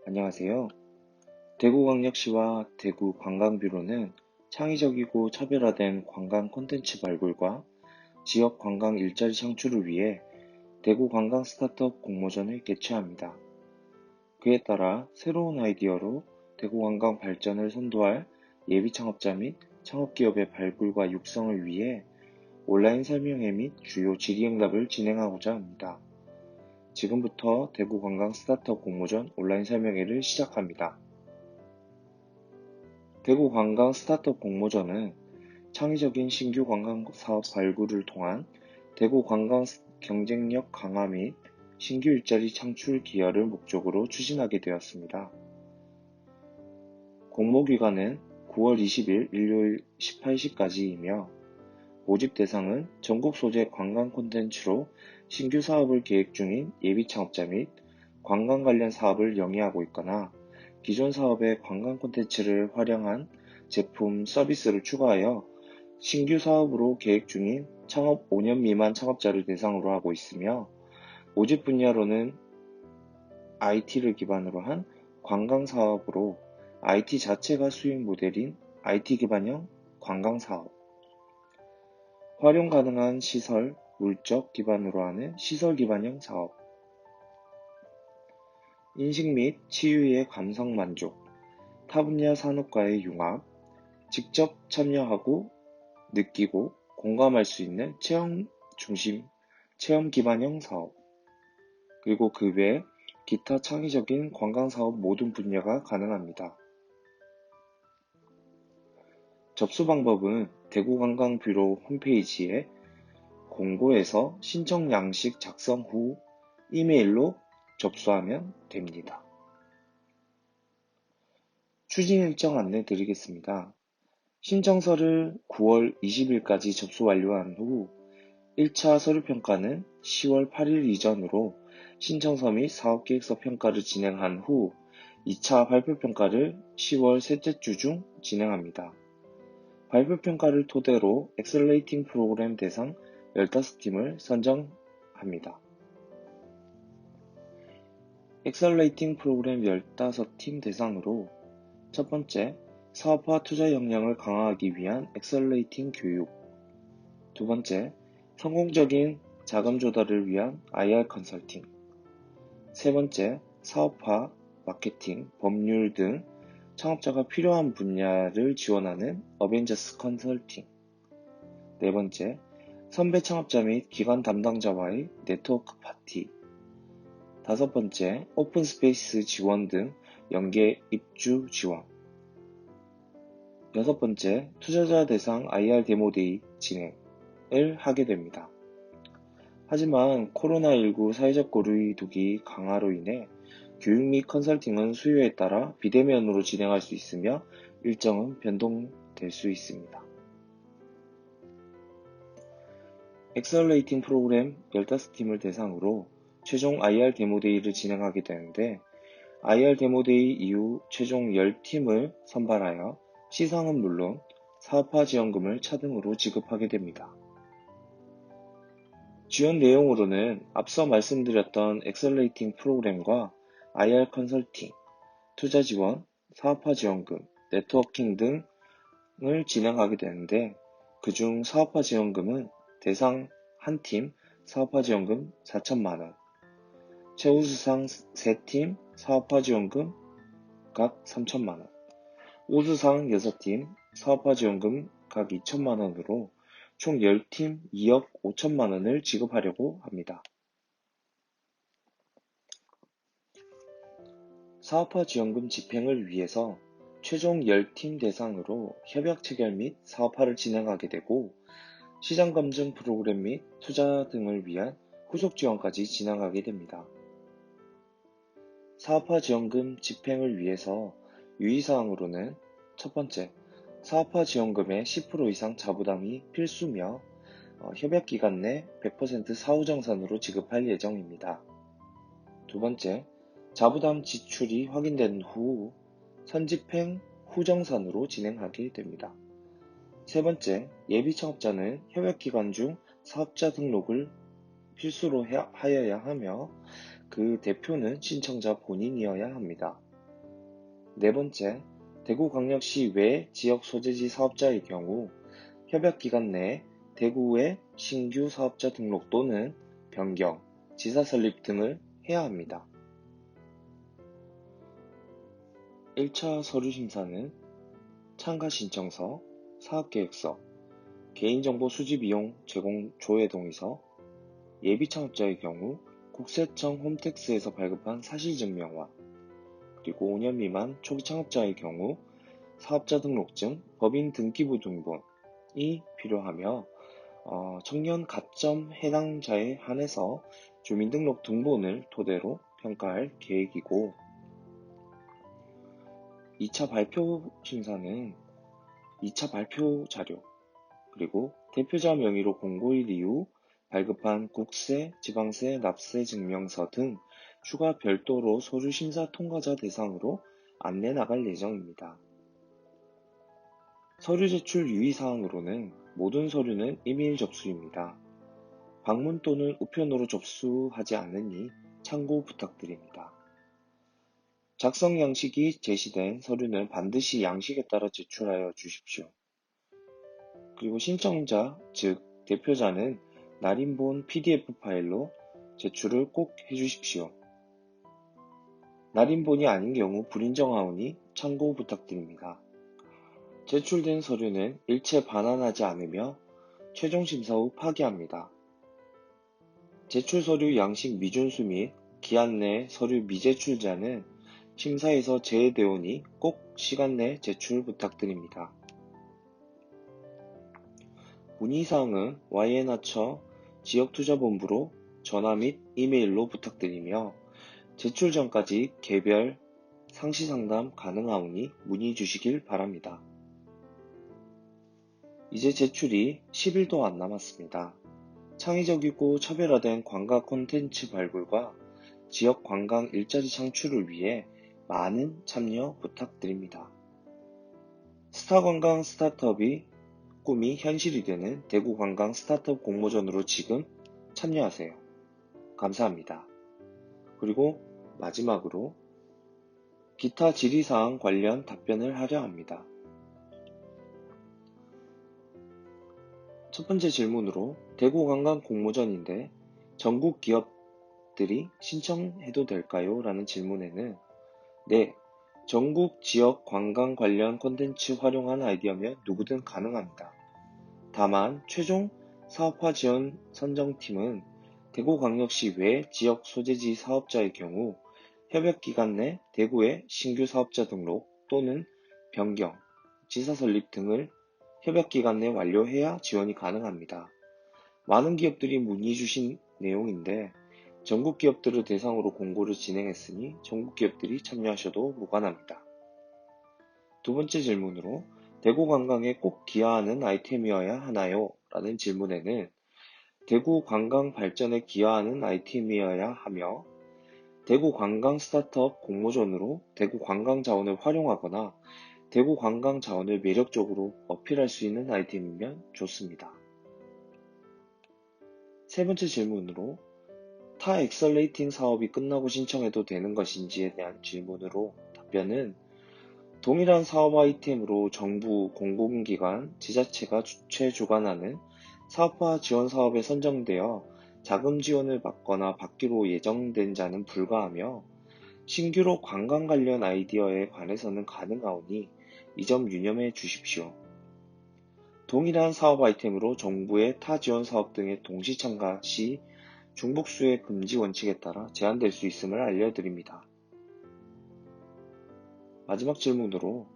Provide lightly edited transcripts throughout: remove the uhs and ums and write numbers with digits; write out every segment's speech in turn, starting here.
안녕하세요. 대구광역시와 대구관광뷰로는 창의적이고 차별화된 관광 콘텐츠 발굴과 지역 관광 일자리 창출을 위해 대구 관광 스타트업 공모전을 개최합니다. 그에 따라 새로운 아이디어로 대구 관광 발전을 선도할 예비 창업자 및 창업기업의 발굴과 육성을 위해 온라인 설명회 및 주요 질의응답을 진행하고자 합니다. 지금부터 대구 관광 스타트업 공모전 온라인 설명회를 시작합니다. 대구 관광 스타트업 공모전은 창의적인 신규 관광 사업 발굴을 통한 대구 관광 경쟁력 강화 및 신규 일자리 창출 기여를 목적으로 추진하게 되었습니다. 공모 기간은 9월 20일 일요일 18시까지이며 모집 대상은 전국 소재 관광 콘텐츠로 신규 사업을 계획 중인 예비 창업자 및 관광 관련 사업을 영위하고 있거나 기존 사업의 관광 콘텐츠를 활용한 제품, 서비스를 추가하여 신규 사업으로 계획 중인 창업 5년 미만 창업자를 대상으로 하고 있으며 모집 분야로는 IT를 기반으로 한 관광 사업으로 IT 자체가 수익 모델인 IT 기반형 관광 사업, 활용 가능한 시설, 물적 기반으로 하는 시설 기반형 사업, 인식 및 치유의 감성 만족, 타 분야 산업과의 융합, 직접 참여하고 느끼고 공감할 수 있는 체험 중심, 체험 기반형 사업, 그리고 그 외 기타 창의적인 관광 사업 모든 분야가 가능합니다. 접수 방법은 대구관광뷰로 홈페이지에 공고에서 신청 양식 작성 후 이메일로 접수하면 됩니다. 추진 일정 안내 드리겠습니다. 신청서를 9월 20일까지 접수 완료한 후 1차 서류평가는 10월 8일 이전으로 신청서 및 사업계획서 평가를 진행한 후 2차 발표평가를 10월 셋째 주 중 진행합니다. 발표평가를 토대로 엑셀레이팅 프로그램 대상 15팀을 선정합니다. 엑셀레이팅 프로그램 15팀 대상으로 첫 번째, 사업화 투자 역량을 강화하기 위한 엑셀레이팅 교육. 두 번째, 성공적인 자금 조달을 위한 IR 컨설팅. 세 번째, 사업화, 마케팅, 법률 등 창업자가 필요한 분야를 지원하는 어벤져스 컨설팅. 네 번째, 선배 창업자 및 기관 담당자와의 네트워크 파티. 다섯 번째, 오픈 스페이스 지원 등 연계 입주 지원. 여섯 번째, 투자자 대상 IR 데모데이 진행을 하게 됩니다. 하지만 코로나19 사회적 거리두기 강화로 인해 교육 및 컨설팅은 수요에 따라 비대면으로 진행할 수 있으며 일정은 변동될 수 있습니다. 엑셀레이팅 프로그램 15팀을 대상으로 최종 IR 데모데이를 진행하게 되는데 IR 데모데이 이후 최종 10팀을 선발하여 시상은 물론 사업화 지원금을 차등으로 지급하게 됩니다. 지원 내용으로는 앞서 말씀드렸던 엑셀레이팅 프로그램과 IR 컨설팅, 투자 지원, 사업화 지원금, 네트워킹 등을 진행하게 되는데 그중 사업화 지원금은 대상 한 팀 사업화 지원금 4천만원, 최우수상 3팀 사업화 지원금 각 3천만원, 우수상 6팀 사업화 지원금 각 2천만원으로 총 10팀 2억 5천만원을 지급하려고 합니다. 사업화 지원금 집행을 위해서 최종 10팀 대상으로 협약 체결 및 사업화를 진행하게 되고 시장 검증 프로그램 및 투자 등을 위한 후속 지원까지 진행하게 됩니다. 사업화 지원금 집행을 위해서 유의사항으로는 첫 번째, 사업화 지원금의 10% 이상 자부담이 필수며 협약 기간 내 100% 사후정산으로 지급할 예정입니다. 두 번째, 자부담 지출이 확인된 후 선집행 후정산으로 진행하게 됩니다. 세 번째, 예비 창업자는 협약 기간 중 사업자 등록을 필수로 하여야 하며 그 대표는 신청자 본인이어야 합니다. 네 번째, 대구광역시 외 지역 소재지 사업자의 경우 협약기간 내 대구의 신규 사업자 등록 또는 변경, 지사 설립 등을 해야 합니다. 1차 서류 심사는 참가 신청서, 사업계획서, 개인정보 수집 이용 제공 조회 동의서, 예비창업자의 경우 국세청 홈택스에서 발급한 사실증명과 그리고 5년 미만 초기 창업자의 경우 사업자 등록증, 법인 등기부 등본이 필요하며 청년 가점 해당자에 한해서 주민등록 등본을 토대로 평가할 계획이고 2차 발표 심사는 2차 발표 자료 그리고 대표자 명의로 공고일 이후 발급한 국세, 지방세, 납세 증명서 등 추가 별도로 서류 심사 통과자 대상으로 안내 나갈 예정입니다. 서류 제출 유의사항으로는 모든 서류는 이메일 접수입니다. 방문 또는 우편으로 접수하지 않으니 참고 부탁드립니다. 작성 양식이 제시된 서류는 반드시 양식에 따라 제출하여 주십시오. 그리고 신청자, 즉 대표자는 날인본 PDF 파일로 제출을 꼭 해주십시오. 날인본이 아닌 경우 불인정하오니 참고 부탁드립니다. 제출된 서류는 일체 반환하지 않으며 최종 심사 후 파기합니다. 제출 서류 양식 미준수 및 기한 내 서류 미제출자는 심사에서 제외되오니 꼭 시간 내 제출 부탁드립니다. 문의사항은 YN하처 지역투자본부로 전화 및 이메일로 부탁드리며 제출 전까지 개별 상시상담 가능하오니 문의 주시길 바랍니다. 이제 제출이 10일도 안 남았습니다. 창의적이고 차별화된 관광 콘텐츠 발굴과 지역 관광 일자리 창출을 위해 많은 참여 부탁드립니다. 스타관광 스타트업이 꿈이 현실이 되는 대구 관광 스타트업 공모전으로 지금 참여하세요. 감사합니다. 그리고 마지막으로 기타 질의사항 관련 답변을 하려 합니다. 첫 번째 질문으로 대구 관광 공모전인데 전국 기업들이 신청해도 될까요? 라는 질문에는 네, 전국 지역 관광 관련 콘텐츠 활용한 아이디어면 누구든 가능합니다. 다만 최종 사업화 지원 선정팀은 대구광역시 외 지역 소재지 사업자의 경우 협약기간 내 대구의 신규 사업자 등록 또는 변경, 지사 설립 등을 협약기간 내 완료해야 지원이 가능합니다. 많은 기업들이 문의 주신 내용인데 전국 기업들을 대상으로 공고를 진행했으니 전국 기업들이 참여하셔도 무관합니다. 두 번째 질문으로 대구 관광에 꼭 기여하는 아이템이어야 하나요? 라는 질문에는 대구 관광 발전에 기여하는 아이템이어야 하며 대구 관광 스타트업 공모전으로 대구 관광 자원을 활용하거나 대구 관광 자원을 매력적으로 어필할 수 있는 아이템이면 좋습니다. 세 번째 질문으로 타 엑셀레이팅 사업이 끝나고 신청해도 되는 것인지에 대한 질문으로 답변은 동일한 사업 아이템으로 정부, 공공기관, 지자체가 주최 주관하는 사업화 지원 사업에 선정되어 자금 지원을 받거나 받기로 예정된 자는 불가하며 신규로 관광 관련 아이디어에 관해서는 가능하오니 이 점 유념해 주십시오. 동일한 사업 아이템으로 정부의 타 지원 사업 등의 동시 참가 시 중복수의 금지 원칙에 따라 제한될 수 있음을 알려드립니다. 마지막 질문으로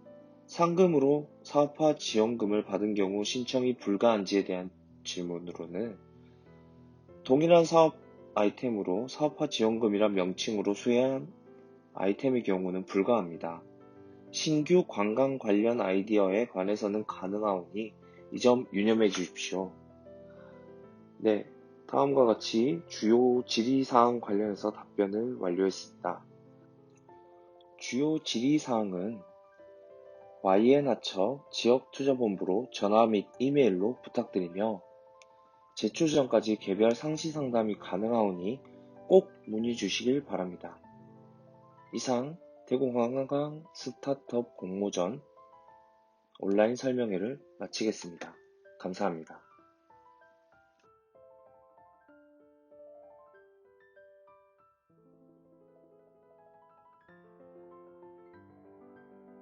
상금으로 사업화 지원금을 받은 경우 신청이 불가한지에 대한 질문으로는 동일한 사업 아이템으로 사업화 지원금이란 명칭으로 수혜한 아이템의 경우는 불가합니다. 신규 관광 관련 아이디어에 관해서는 가능하오니 이 점 유념해 주십시오. 네, 다음과 같이 주요 질의사항 관련해서 답변을 완료했습니다. 주요 질의사항은 YN하처 지역투자본부로 전화 및 이메일로 부탁드리며 제출 전까지 개별 상시 상담이 가능하오니 꼭 문의 주시길 바랍니다. 이상 대구관광 스타트업 공모전 온라인 설명회를 마치겠습니다. 감사합니다.